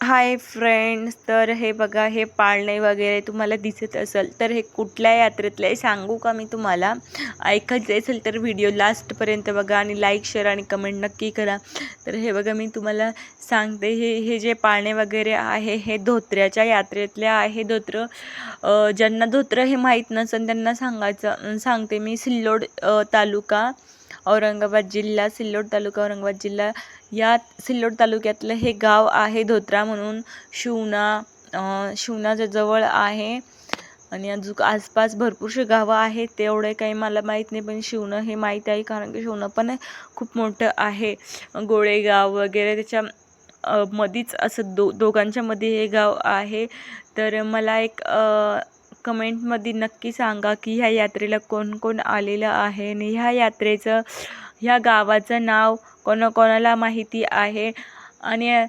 Hi friends, तर हे बघा, हे पाळणे वगैरे तुम्हाला दिसत असेल तर हे कुठल्या यात्रेतलं आहे सांगू का मी तुम्हाला? ऐकायचं असेल तर व्हिडिओ लास्टपर्यंत बघा आणि लाईक शेअर आणि कमेंट नक्की करा. तर हे बघा, मी तुम्हाला सांगते, हे हे जे पाळणे वगैरे आहे हे धोत्र्याच्या यात्रेतले आहे. ज्यांना धोत्र हे माहीत नसेल त्यांना सांगते मी. तालुका औरंगाबाद जिल्हा, सिल्लोड तालुका औरंगाबाद जिल्हा, या सिल्लोड तालुक्यातलं हे गाव आहे धोत्रा म्हणून. शिवणाच्या जवळ आहे आणि अजून आसपास भरपूरशी गावं आहेत. तेवढे काही मला माहीत नाही, पण शिवणं हे माहीत आहे कारण की शिवणं पण खूप मोठं आहे. गोळेगाव वगैरे त्याच्या मधीच असं दोघांच्या मध्ये हे गाव आहे. तर मला एक कमेंटमध्ये नक्की सांगा की ह्या यात्रेला कोण कोण आलेलं आहे आणि ह्या गावाचं नाव कोणाकोणाला माहिती आहे. आणि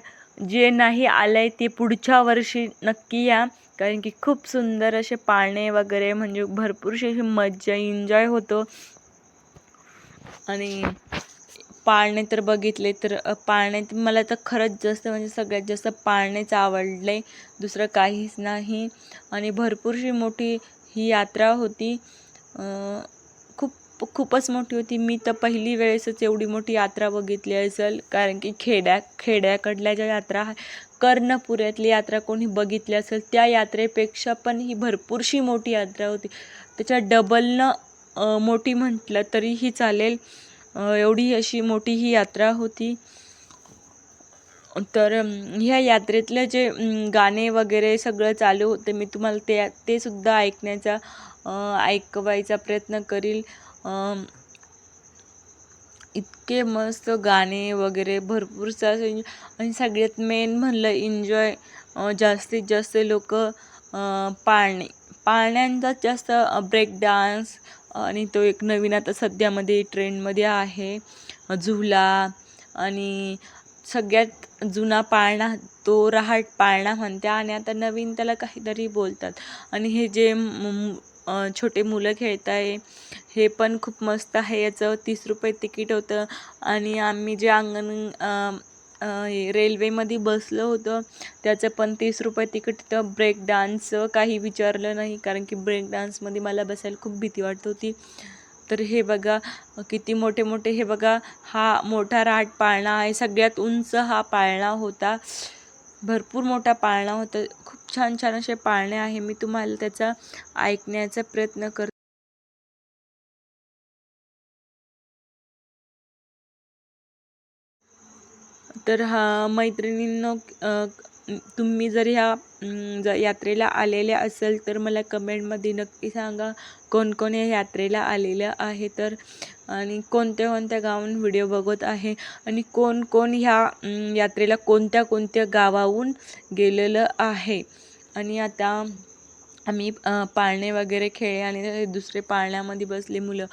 जे नाही आलं आहे ते पुढच्या वर्षी नक्की या, कारण की खूप सुंदर असे पाळणे वगैरे, म्हणजे भरपूरशी अशी मज्जा एन्जॉय होतो. आणि पाळणे तर बघितले तर पाळणे मला तर खरंच जास्त, म्हणजे सगळ्यात जास्त पाळणेच आवडले, दुसरं काहीच नाही. आणि भरपूरशी मोठी ही यात्रा होती. खूपच मोठी होती. मी तर पहिली वेळेसच एवढी मोठी यात्रा बघितली असेल, कारण की खेड्याकडल्या ज्या यात्रा कर्णपुऱ्यातली यात्रा कोणी बघितली असेल त्या यात्रेपेक्षा पण ही भरपूरशी मोठी यात्रा होती. त्याच्या डबलनं मोठी म्हटलं तरीही चालेल, एवढी अशी मोठी ही यात्रा होती. तर ह्या यात्रेतले जे गाणे वगैरे सगळं चालू होते, मी तुम्हाला ते सुद्धा ऐकवायचा प्रयत्न करील. इतके मस्त गाणे वगैरे भरपूरचं असं. आणि सगळ्यात मेन म्हणलं एन्जॉय, जास्तीत जास्त लोक पाळण्यांचाच जास्त ब्रेक डान्स, आणि तो एक नवीन आता सध्यामध्ये ट्रेंडमध्ये आहे झुला. आणि सगळ्यात जुना पाळणा तो रहाट पाळणा म्हणते, आणि आता नवीन त्याला काहीतरी बोलतात. आणि हे जे छोटे मुलं खेळत आहे हे पण खूप मस्त आहे. याचं 30 रुपये तिकीट होतं. आणि आम्ही जे रेल्वेमध्ये बसलो होतो त्याचं पण 30 रुपये तिकीट होतं. ब्रेक डान्सचं काही विचारलं नाही, कारण की ब्रेक डान्समध्ये मला बसायला खूप भीती वाटत होती. तर हे बघा किती मोठे मोठे, हे बघा हा मोठा रहाट पाळणा आहे, सगळ्यात उंच हा पाळणा होता, भरपूर मोठा पाळणा होता. खूप छान छान असे पाळणे आहे. मी तुम्हाला त्याचा ऐकण्याचा प्रयत्न करते. तर मैत्रिणींनो, तुम्ही जर ह्या यात्रेला आलेल्या असेल तर मला कमेंटमध्ये नक्की सांगा कोण कोण या यात्रेला आलेलं आहे. तर आणि कोणत्या कोणत्या गावाहून व्हिडिओ बघत आहे, आणि कोण कोण ह्या यात्रेला कोणत्या कोणत्या गावाहून गेलेलं आहे. आणि आता आम्ही पाळणे वगैरे खेळले, आणि दुसरे पाळण्यामध्ये बसले मुलं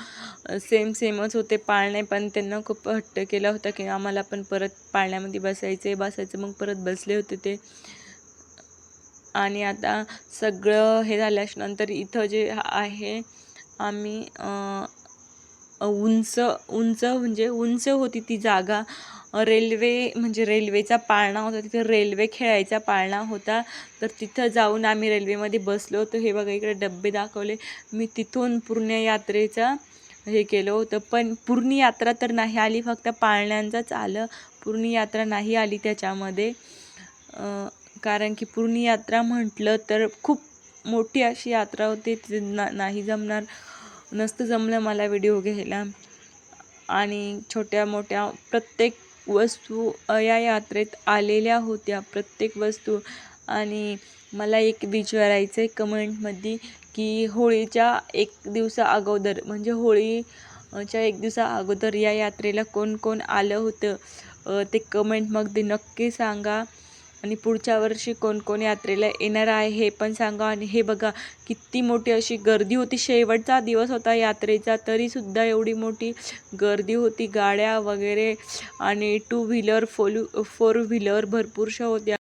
सेमच होते पाळणे, पण त्यांना खूप हट्ट केला होता की आम्हाला पण परत पाळण्यामध्ये बसायचं. मग परत बसले होते ते. आणि आता सगळं हे झाल्यानंतर इथं जे आहे, आम्ही उंच होती ती जागा. रेल्वेचा पाळणा होता, तिथे रेल्वे खेळायचा पाळणा होता. तर तिथं जाऊन आम्ही रेल्वेमध्ये बसलो होतो. हे बघा इकडे डब्बे दाखवले. मी तिथून पूर्ण यात्रेचा हे केलं होतं, पण पूर्ण यात्रा तर नाही आली, फक्त पाळण्यांचाच आलं. पूर्ण यात्रा नाही आली त्याच्यामध्ये, कारण की पूर्ण यात्रा म्हटलं तर खूप मोठी अशी यात्रा होती. नाही नसतं जमलं मला व्हिडिओ घ्यायला. आणि छोट्या मोठ्या प्रत्येक वस्तू या यात्रेत आलेल्या होत्या, प्रत्येक वस्तू. आणि मला एक विचारायचं आहे कमेंटमध्ये की होळीच्या एक दिवसा अगोदर, म्हणजे होळीच्या एक दिवसा अगोदर या यात्रेला कोण कोण आलं होतं, ते कमेंटमध्ये नक्की सांगा. आणि पुढच्या वर्षी कोण कोण यात्रेला येणार आहे हे पण सांगा. आणि हे बघा किती मोठी अशी गर्दी होती, शेवटचा दिवस होता यात्रेचा तरीसुद्धा एवढी मोठी गर्दी होती. गाड्या वगैरे आणि 2 व्हीलर 4 व्हीलर भरपूरशा होत्या.